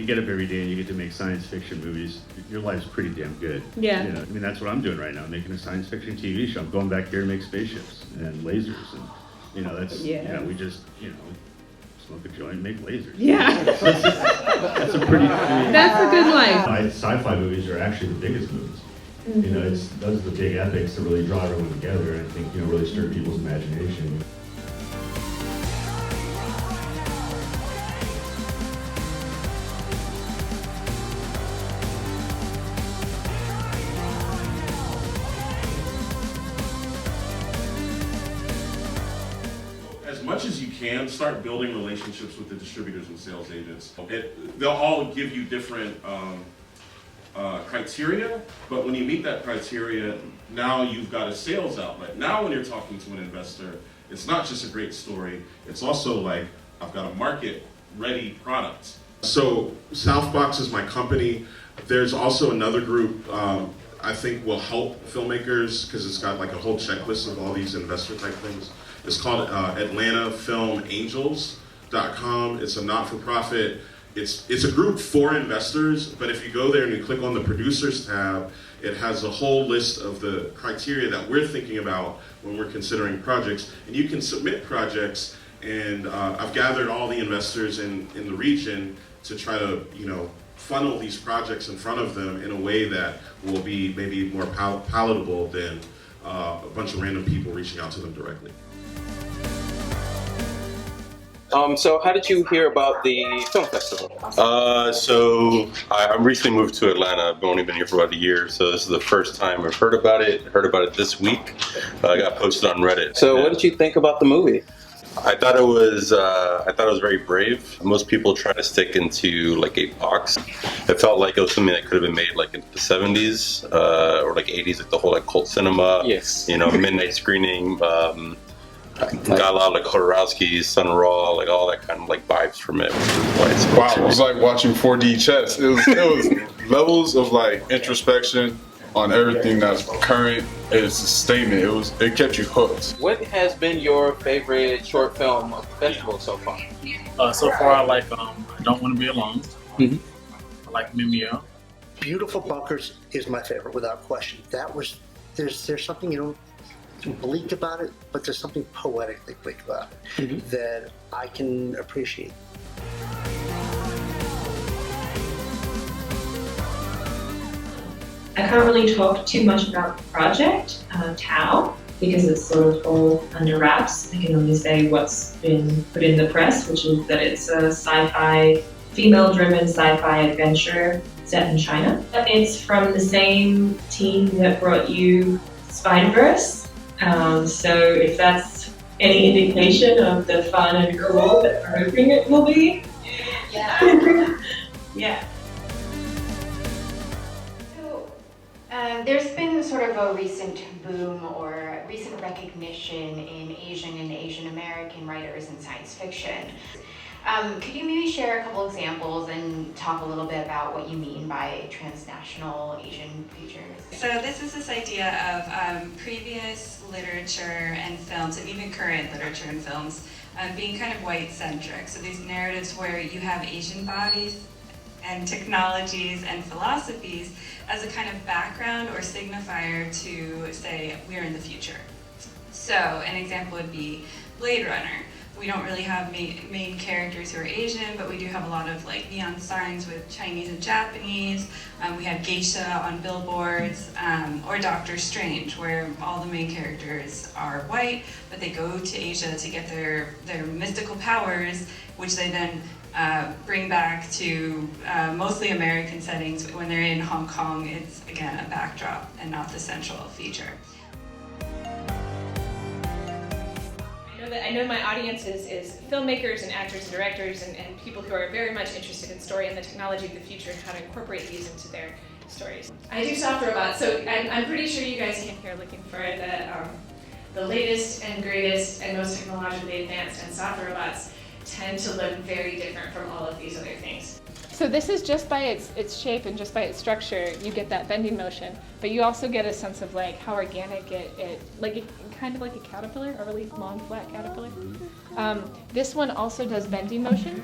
you get up every day and you get to make science fiction movies, your life's pretty damn good. Yeah. You know, I mean, that's what I'm doing right now, making a science fiction TV show. I'm going back here to make spaceships and lasers, and we just smoke a joint, and make lasers. Yeah. That's a pretty. That's a good life. Sci-fi movies are actually the biggest movies. You know, those are the big epics that really draw everyone together, and I think really stir people's imagination. As much as you can, start building relationships with the distributors and sales agents. They'll all give you different criteria, but when you meet that criteria, now you've got a sales outlet. Now when you're talking to an investor, it's not just a great story, it's also like, I've got a market-ready product. So Southbox is my company. There's also another group I think will help filmmakers because it's got like a whole checklist of all these investor type things. It's called AtlantaFilmAngels.com. It's a not-for-profit. It's a group for investors, but if you go there and you click on the producers tab, it has a whole list of the criteria that we're thinking about when we're considering projects. And you can submit projects, and I've gathered all the investors in the region to try to, funnel these projects in front of them in a way that will be maybe more palatable than a bunch of random people reaching out to them directly. So how did you hear about the film festival? So I recently moved to Atlanta. I've only been here for about a year, so this is the first time I've heard about it. Heard about it this week. I got posted on Reddit. So what did you think about the movie? I thought it was very brave. Most people try to stick into like a box. It felt like it was something that could have been made like in the 70s or like 80s, like the whole like cult cinema. Yes. Midnight screening. Got a lot of like Hodorowski, Sun Ra, like all that kind of like vibes from it. Wow, it was like watching 4D chess. It was levels of like introspection on everything that's current. It's a statement. It kept you hooked. What has been your favorite short film festival so far? So far, I like I Don't Want to Be Alone. I like Mimeo. Beautiful Bunkers is my favorite without question. There's something bleak about it, but there's something poetically bleak about it that I can appreciate. I can't really talk too much about the project, Tau, because it's sort of all under wraps. I can only say what's been put in the press, which is that it's a sci-fi, female-driven sci-fi adventure set in China. It's from the same team that brought you Spider-Verse. So if that's any indication of the fun and cool that we're hoping it will be. Yeah. Yeah. There's been sort of a recent boom or recent recognition in Asian and Asian American writers in science fiction. Could you maybe share a couple examples and talk a little bit about what you mean by transnational Asian features? So this is this idea of previous literature and films, and even current literature and films, being kind of white-centric. So these narratives where you have Asian bodies and technologies and philosophies as a kind of background or signifier to say, we're in the future. So an example would be Blade Runner. We don't really have main characters who are Asian, but we do have a lot of like neon signs with Chinese and Japanese. We have geisha on billboards, or Doctor Strange, where all the main characters are white, but they go to Asia to get their mystical powers, which they then bring back to mostly American settings. When they're in Hong Kong, it's again a backdrop and not the central feature. I know my audience is filmmakers and actors and directors and people who are very much interested in story and the technology of the future and how to incorporate these into their stories. I do soft robots, so I'm pretty sure you guys came here looking for the latest and greatest and most technologically advanced, and soft robots tend to look very different from all of these other things. So this is just by its shape and just by its structure, you get that bending motion, but you also get a sense of like how organic kind of like a caterpillar, a really long flat caterpillar. This one also does bending motion,